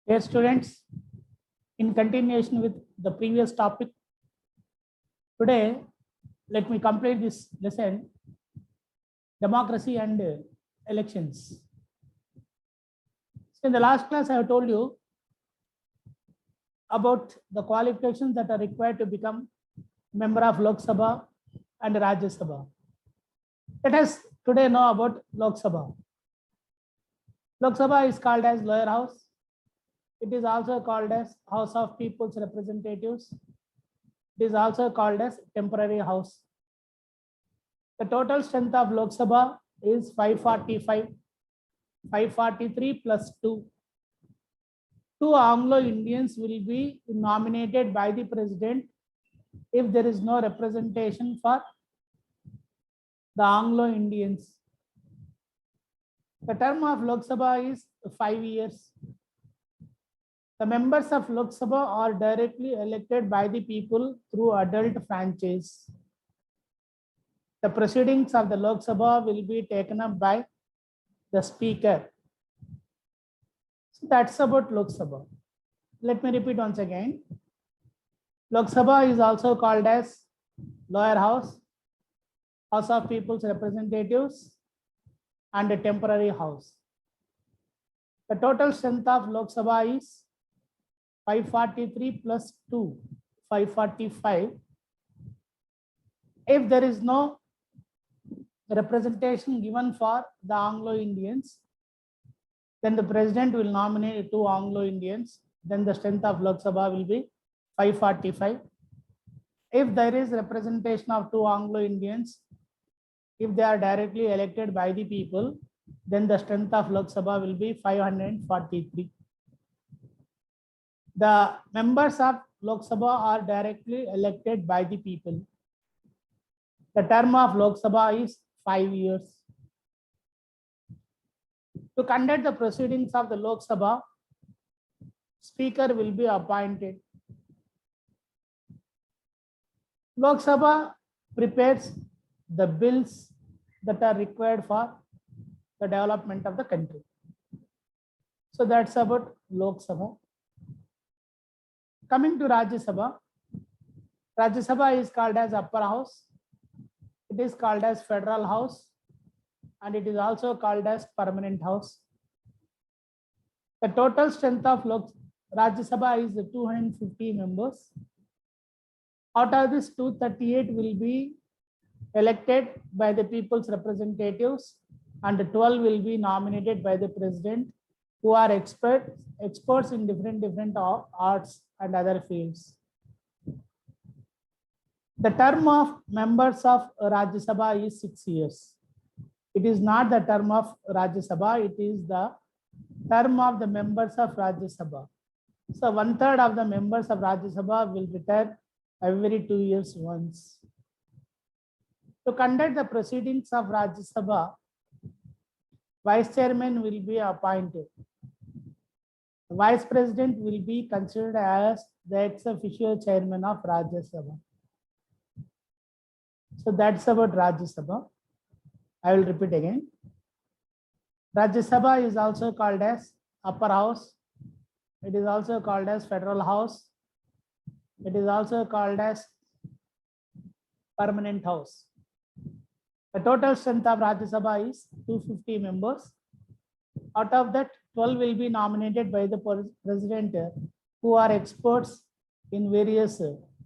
Dear students, in continuation with the previous topic, today let me complete this lesson, democracy and elections. So in the last class, I have told you about the qualifications that are required to become member of Lok Sabha and Rajya Sabha. Let us today know about Lok Sabha. Lok Sabha is called as lower house. It is also called as House of People's Representatives. It is also called as temporary house. The total strength of Lok Sabha is 545, 543 plus 2. Two Anglo-Indians will be nominated by the president if there is no representation for the Anglo-Indians. The term of Lok Sabha is 5 years. The members of Lok Sabha are directly elected by the people through adult franchise. The proceedings of the Lok Sabha will be taken up by the speaker. So that's about Lok Sabha. Let me repeat once again. Lok Sabha is also called as lower house, House of People's Representatives, and a temporary house. The total strength of Lok Sabha is 543 plus 2, 545. If there is no representation given for the Anglo-Indians, then the president will nominate 2 Anglo-Indians. Then the strength of Lok Sabha will be 545. If there is representation of 2 Anglo-Indians, if they are directly elected by the people, then the strength of Lok Sabha will be 543. The members of Lok Sabha are directly elected by the people. The term of Lok Sabha is 5 years. To conduct the proceedings of the Lok Sabha, speaker will be appointed. Lok Sabha prepares the bills that are required for the development of the country. So that's about Lok Sabha. Coming to Rajya Sabha, Rajya Sabha is called as upper house. It is called as federal house, and it is also called as permanent house. The total strength of Rajya Sabha is 250 members. Out of this, 238 will be elected by the people's representatives, and 12 will be nominated by the president, who are experts in different arts and other fields. The term of members of Rajya Sabha is 6 years. It is not the term of Rajya Sabha, it is the term of the members of Rajya Sabha. So 1/3 of the members of Rajya Sabha will retire every 2 years once. To conduct the proceedings of Rajya Sabha, vice chairman will be appointed. The vice president will be considered as the ex officio chairman of Rajya Sabha. So that's about Rajya Sabha. I will repeat again. Rajya Sabha is also called as upper house. It is also called as federal house. It is also called as permanent house. The total strength of Rajya Sabha is 250 members. Out of that, 12 will be nominated by the president, who are experts in various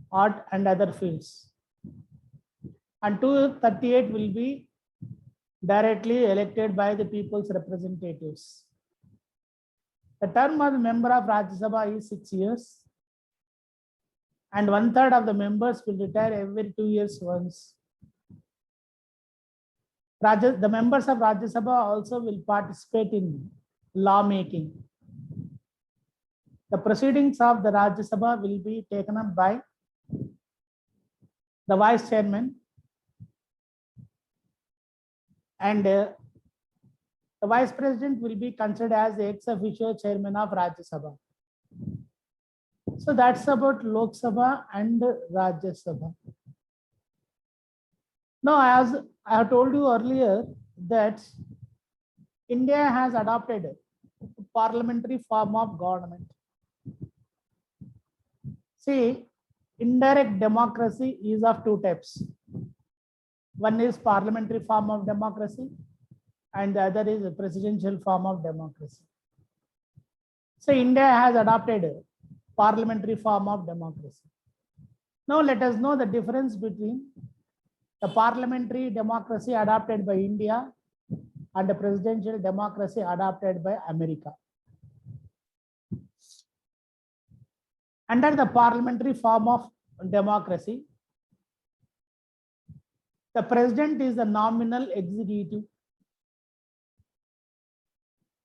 art and other fields. And 238 will be directly elected by the people's representatives. The term of the member of Rajya Sabha is 6 years. And 1/3 of the members will retire every 2 years once. The members of Rajya Sabha also will participate in lawmaking. The proceedings of the Rajya Sabha will be taken up by the vice chairman, and the vice president will be considered as the ex officio chairman of Rajya Sabha. So that's about Lok Sabha and Rajya Sabha. Now, as I have told you earlier, that India has adopted parliamentary form of government. See, indirect democracy is of two types. One is parliamentary form of democracy and the other is a presidential form of democracy. So India has adopted a parliamentary form of democracy. Now let us know the difference between the parliamentary democracy adopted by India and the presidential democracy adopted by America. Under the parliamentary form of democracy, the president is the nominal executive.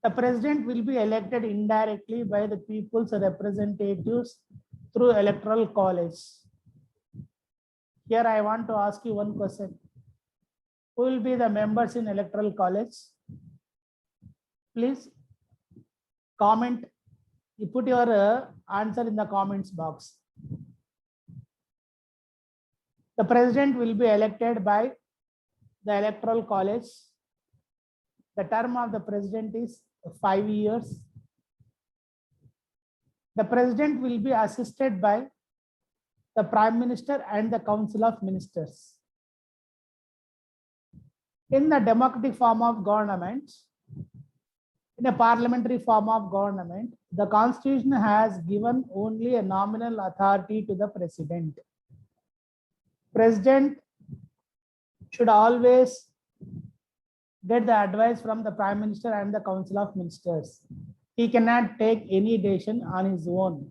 The president will be elected indirectly by the people's representatives through electoral college. Here I want to ask you one question. Who will be the members in electoral college? Please comment. You put your answer in the comments box. The president will be elected by the electoral college. The term of the president is 5 years. The president will be assisted by the prime minister and the council of ministers. In the democratic form of government, in a parliamentary form of government, the constitution has given only a nominal authority to the president. President should always get the advice from the prime minister and the council of ministers. He cannot take any decision on his own.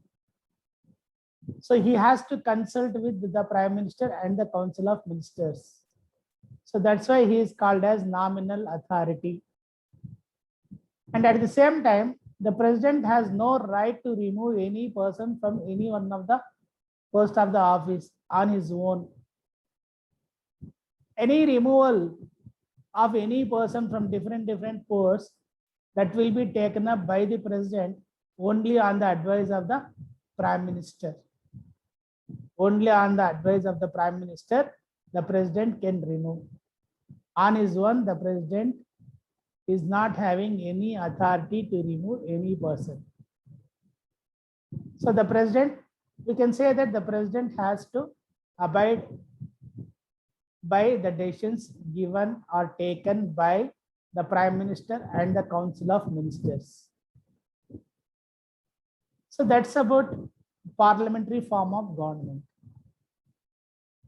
So he has to consult with the prime minister and the council of ministers. So that's why he is called as nominal authority. And at the same time, the president has no right to remove any person from any one of the post of the office on his own. Any removal of any person from different posts, that will be taken up by the president only on the advice of the prime minister. Only on the advice of the prime minister, the president can remove. On his own, the president is not having any authority to remove any person. So the president, we can say that the president has to abide by the decisions given or taken by the prime minister and the council of ministers. So that's about parliamentary form of government.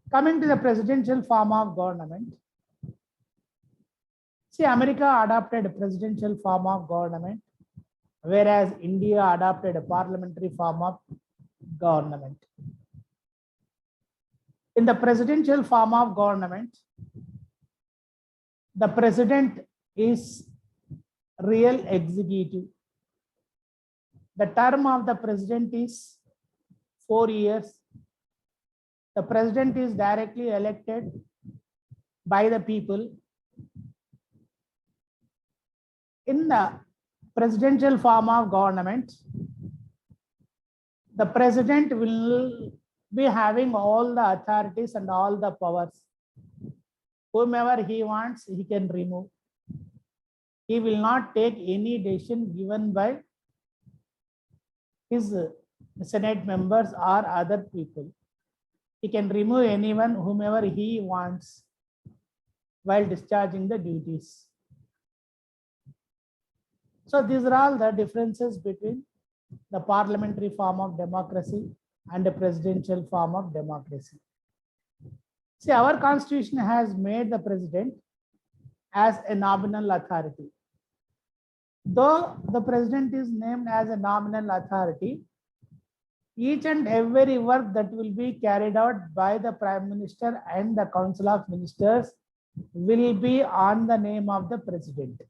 Coming to the presidential form of government. See, America adopted a presidential form of government, whereas India adopted a parliamentary form of government. In the presidential form of government, the president is real executive. The term of the president is 4 years. The president is directly elected by the people. In the presidential form of government, the president will be having all the authorities and all the powers. Whomever he wants, he can remove. He will not take any decision given by his Senate members or other people. He can remove anyone, whomever he wants, while discharging the duties. So these are all the differences between the parliamentary form of democracy and the presidential form of democracy. See, our constitution has made the president as a nominal authority. Though the president is named as a nominal authority, each and every work that will be carried out by the prime minister and the council of ministers will be on the name of the president.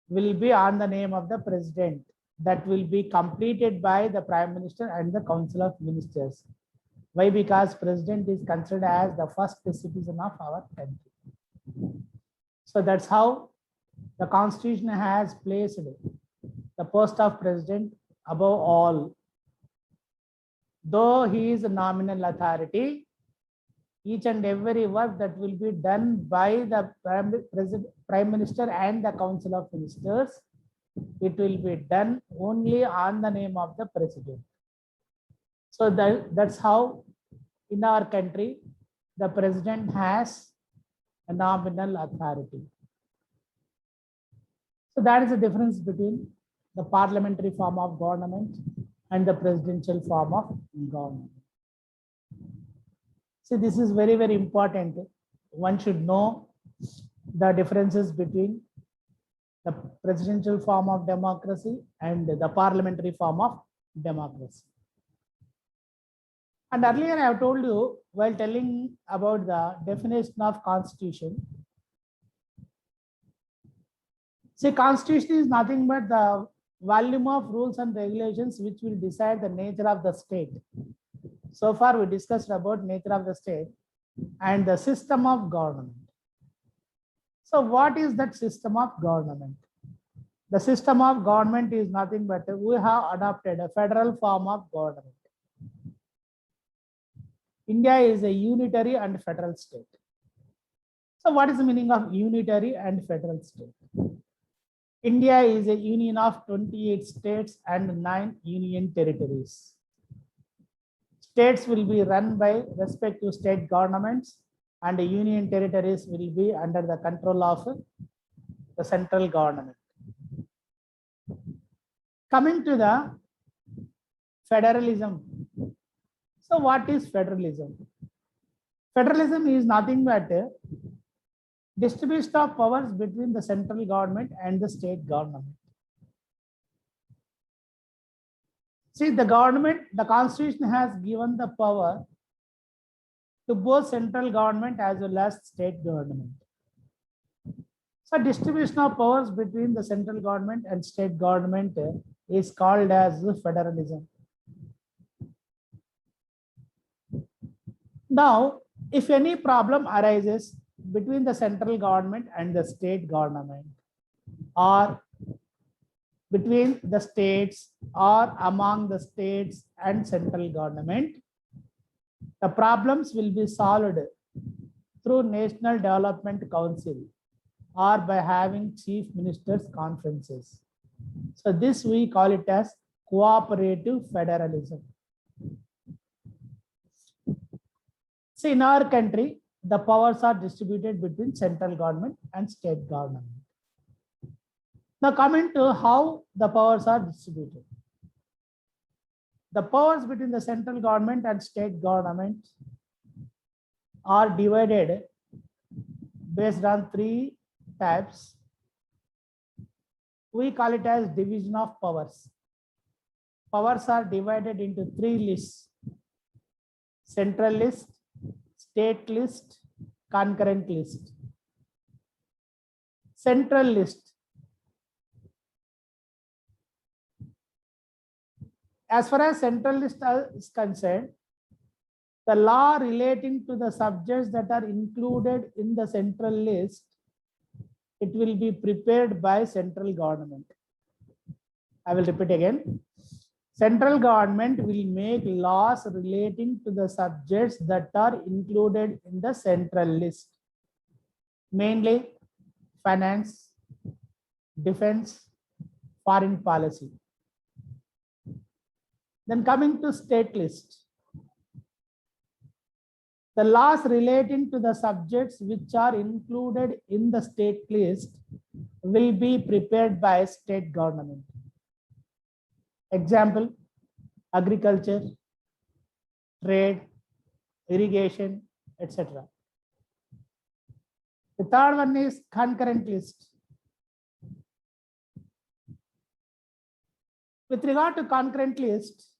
Will be on the name of the president. That will be completed by the prime minister and the council of ministers. Why? Because president is considered as the first citizen of our country. So that's how the constitution has placed the post of president above all. Though he is a nominal authority, each and every work that will be done by the Prime Minister and the Council of Ministers, it will be done only on the name of the President. So that's how in our country, the President has a nominal authority. So that is the difference between the parliamentary form of government and the presidential form of government. See, this is very, very important. One should know the differences between the presidential form of democracy and the parliamentary form of democracy. And earlier I have told you, while telling about the definition of constitution, see, constitution is nothing but the volume of rules and regulations which will decide the nature of the state. So far we discussed about nature of the state and the system of government. So what is that system of government? The system of government is nothing but we have adopted a federal form of government. India is a unitary and federal state. So what is the meaning of unitary and federal state? India is a union of 28 states and 9 union territories. States will be run by respective state governments and the union territories will be under the control of the central government. Coming to the federalism. So what is federalism? Federalism is nothing but distribution of powers between the central government and the state government. See, the government, the constitution has given the power to both central government as well as state government. So distribution of powers between the central government and state government is called as federalism. Now, if any problem arises between the central government and the state government, or between the states or among the states and central government, the problems will be solved through National Development Council or by having chief ministers conferences. So this we call it as cooperative federalism. See, in our country, the powers are distributed between central government and state government. Now coming to how the powers are distributed. The powers between the central government and state government are divided based on 3 types. We call it as division of powers. Powers are divided into 3 lists: central list, state list, concurrent list. Central list. As far as central list is concerned, the law relating to the subjects that are included in the central list, it will be prepared by central government. I will repeat again. Central government will make laws relating to the subjects that are included in the central list, mainly finance, defense, foreign policy. Then coming to state list, the laws relating to the subjects which are included in the state list will be prepared by state government. Example, agriculture, trade, irrigation, etc. The third one is concurrent list. With regard to concurrent list,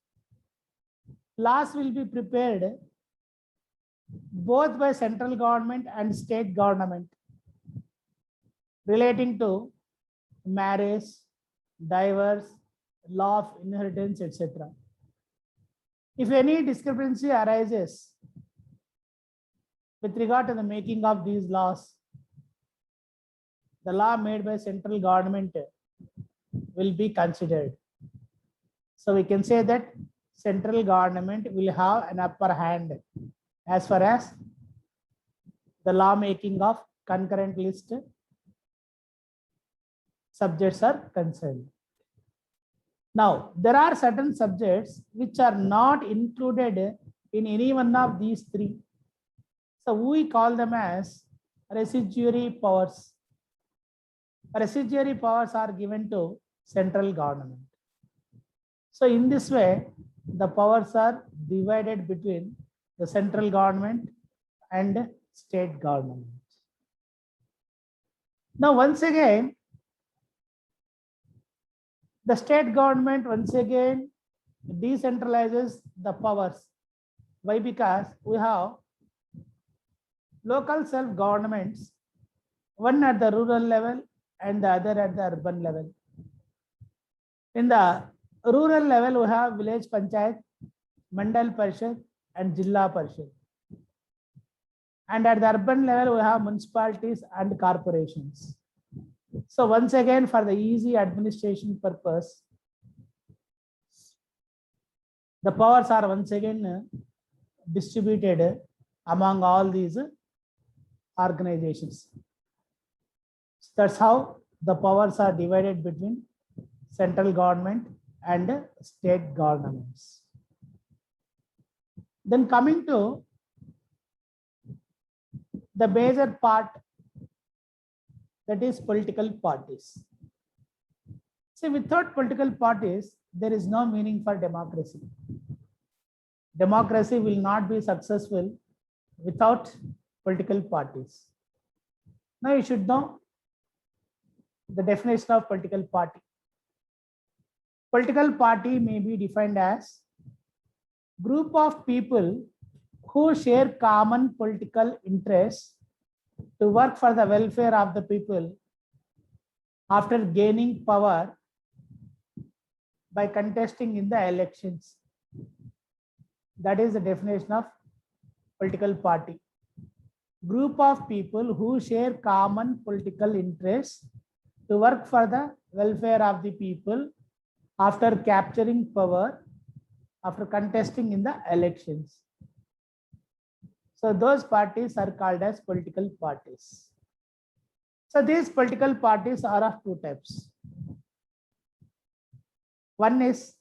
laws will be prepared both by central government and state government relating to marriage, divorce, law of inheritance, etc. If any discrepancy arises with regard to the making of these laws, the law made by central government will be considered. So we can say that central government will have an upper hand as far as the law making of concurrent list subjects are concerned. Now, there are certain subjects which are not included in any one of these three. So we call them as residuary powers. Residuary powers are given to central government. So in this way, the powers are divided between the central government and state government. Now, once again, the state government once again decentralizes the powers. Why? Because we have local self-governments, one at the rural level and the other at the urban level. In the rural level, we have village panchayat, mandal parishad, and jilla parishad. And at the urban level, we have municipalities and corporations. So once again, for the easy administration purpose, the powers are once again distributed among all these organizations. That's how the powers are divided between central government and state governments. Then coming to the major part, that is political parties. See, without political parties, there is no meaning for democracy. Democracy will not be successful without political parties. Now you should know the definition of political party. Political party may be defined as group of people who share common political interests to work for the welfare of the people after gaining power by contesting in the elections. That is the definition of political party. Group of people who share common political interests to work for the welfare of the people after capturing power, after contesting in the elections. So those parties are called as political parties. So these political parties are of two types. One is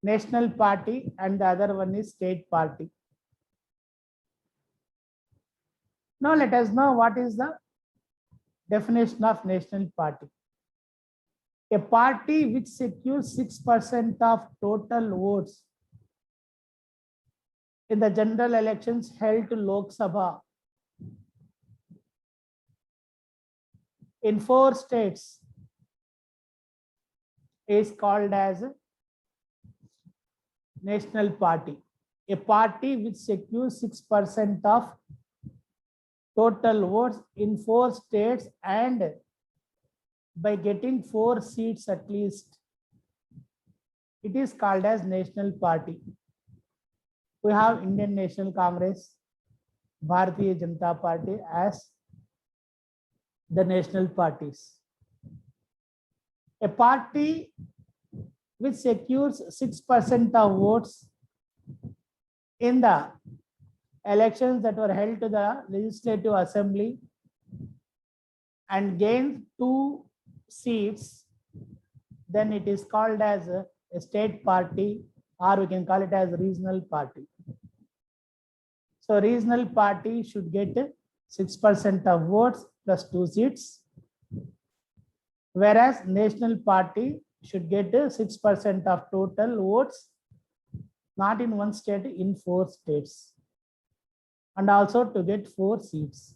national party and the other one is state party. Now let us know what is the definition of national party. A party which secures 6% of total votes in the general elections held to Lok Sabha in 4 states is called as national party. A party which secures 6% of total votes in 4 states and by getting 4 seats at least, it is called as national party. We have Indian National Congress, Bharatiya Janata Party as the national parties. A party which secures 6% of votes in the elections that were held to the Legislative Assembly and gained 2 seats, then it is called as a state party, or we can call it as regional party. So regional party should get 6% of votes plus 2 seats, whereas national party should get 6% of total votes, not in 1 state, in 4 states, and also to get 4 seats.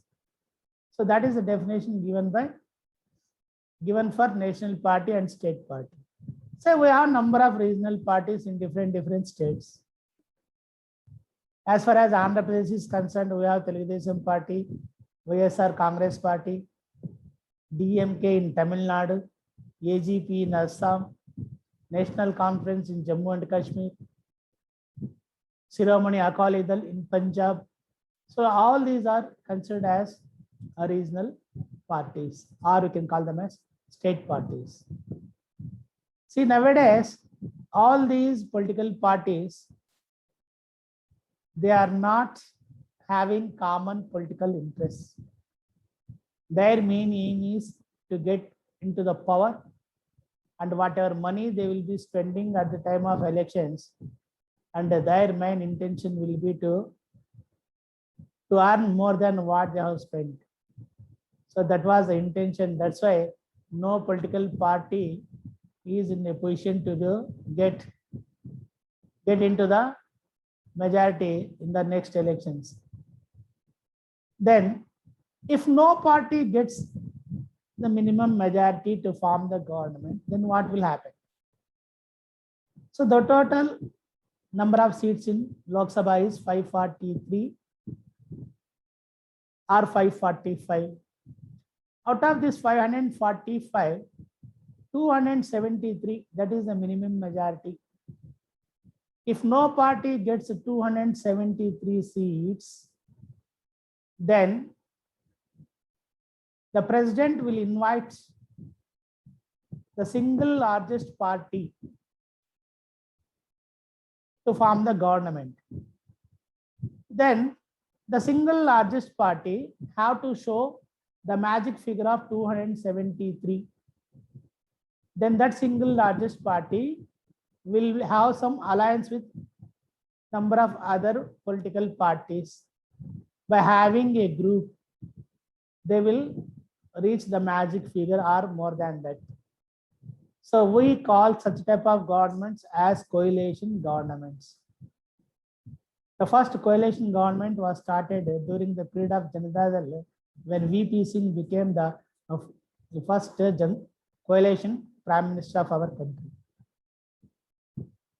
So that is the definition given for national party and state party. So we have number of regional parties in different states. As far as Andhra Pradesh is concerned, we have Telugudesam Party, YSR Congress Party, DMK in Tamil Nadu, AGP in Assam, National Conference in Jammu and Kashmir, Shiromani Akali Dal in Punjab. So all these are considered as regional parties, or we can call them as state parties. See, nowadays, all these political parties, they are not having common political interests. Their main aim is to get into the power, and whatever money they will be spending at the time of elections, and their main intention will be to earn more than what they have spent. So that was the intention. That's why no political party is in a position to get into the majority in the next elections. Then, if no party gets the minimum majority to form the government, then what will happen? So the total number of seats in Lok Sabha is 543 or 545. Out of this 545, 273, that is the minimum majority. If no party gets 273 seats, then the president will invite the single largest party to form the government. Then the single largest party have to show the magic figure of 273. Then that single largest party will have some alliance with number of other political parties. By having a group, they will reach the magic figure or more than that. So we call such type of governments as coalition governments. The first coalition government was started during the period of Janata Dal, when VP Singh became the first coalition prime minister of our country.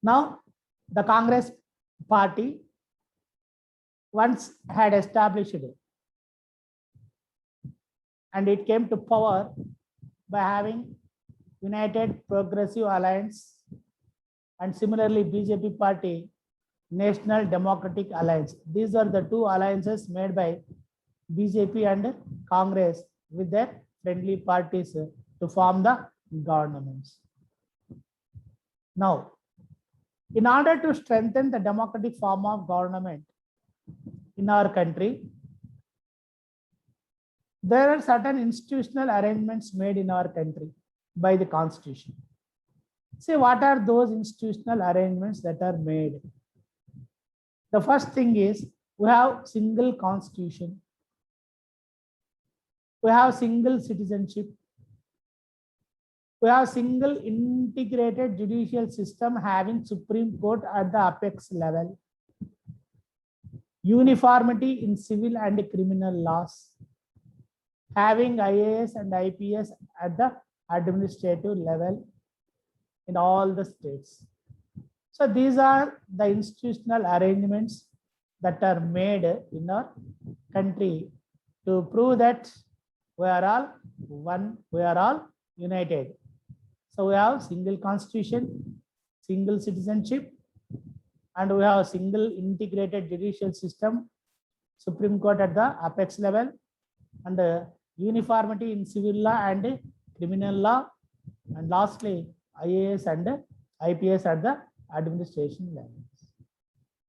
Now, the Congress party once had established it, and it came to power by having United Progressive Alliance, and similarly BJP party, National Democratic Alliance. These are the two alliances made by BJP and Congress with their friendly parties to form the governments. Now, in order to strengthen the democratic form of government in our country, there are certain institutional arrangements made in our country by the Constitution. See, what are those institutional arrangements that are made? The first thing is, we have single constitution, we have single citizenship, we have single integrated judicial system having Supreme Court at the apex level, uniformity in civil and criminal laws, having IAS and IPS at the administrative level in all the states. So these are the institutional arrangements that are made in our country to prove that we are all one, we are all united. So we have single constitution, single citizenship, and we have single integrated judicial system, Supreme Court at the apex level, and uniformity in civil law and criminal law, and lastly IAS and IPS at the administration level.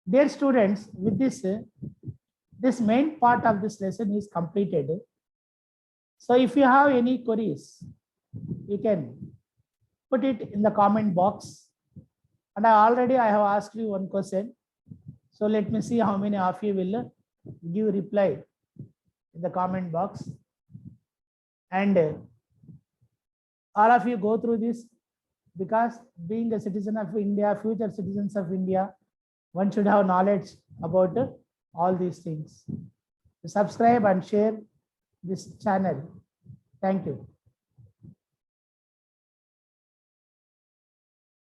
Dear students, with this main part of this lesson is completed. So if you have any queries, you can put it in the comment box. And I have asked you one question. So let me see how many of you will give reply in the comment box. And all of you go through this, because being a citizen of India, future citizens of India, one should have knowledge about all these things. Subscribe and share this channel. Thank you.